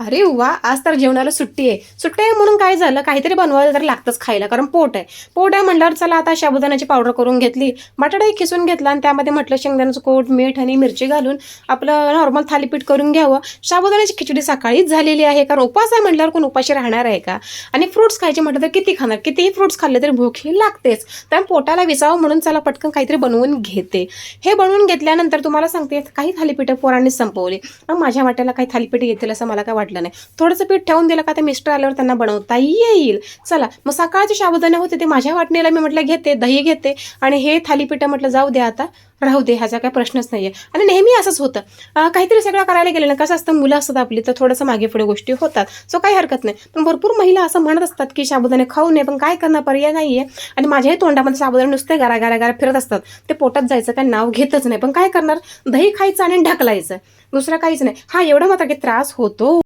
अरे वा, आज तर जेवणाला सुट्टी आहे. सुट्टी आहे म्हणून काय झालं, काहीतरी बनवायला तर लागतंच खायला, कारण पोट आहे. पोट आहे म्हटल्यावर चला आता साबुदाण्याची पावडर करून घेतली, बटाटाही खिसून घेतला आणि त्यामध्ये म्हटलं शेंगदाण्याचं कूट, मीठ आणि मिरची घालून आपलं नॉर्मल थालीपीठ करून घ्यावं. साबुदाण्याची खिचडी सकाळीच झालेली आहे, कारण उपवास आहे म्हटल्यावर कोण उपाशी राहणार आहे का? आणि फ्रुट्स खायचे म्हटलं तर किती खाणार? कितीही फ्रुट्स खाल्ले तरी भूक ही लागतेच. त्यामुळे पोटाला विसावं म्हणून चला पटकन काहीतरी बनवून घेते. हे बनवून घेतल्यानंतर तुम्हाला सांगते, काही थालीपीठं पोरांनीच संपवली. मग माझ्या वाट्याला काही थालीपीठ येतील असं मला काय वाटलं नाही. थोडंसं पीठ ठेवून दिलं का ते मिस्टर आल्यावर त्यांना बनवता येईल. चला मग सकाळचे साबुदाणे होते ते माझ्या वाटणीला मी म्हटलं घेते, दही घेते आणि हे थालीपीठ म्हटलं जाऊ दे आता, राहू दे, ह्याचा काही प्रश्नच नाही आहे. आणि नेहमी असंच होतं, काहीतरी सगळं करायला गेलं ना, कसं असतं, मुलं असतात आपली तर थोडंसं मागे पुढे गोष्टी होतात, सो काही हरकत नाही. पण भरपूर महिला असं म्हणत असतात की साबुदाणे खाऊ नये, पण काय करणार, पर्याय नाही आहे. आणि माझ्याही तोंडामध्ये साबुदाणे नुसते गारा गारा गारा फिरत असतात, ते पोटात जायचं काय नाव घेतच नाही. पण काय करणार, दही खायचं आणि ढकलायचं, दुसरं काहीच नाही. हा, एवढा मात्र की त्रास होतो.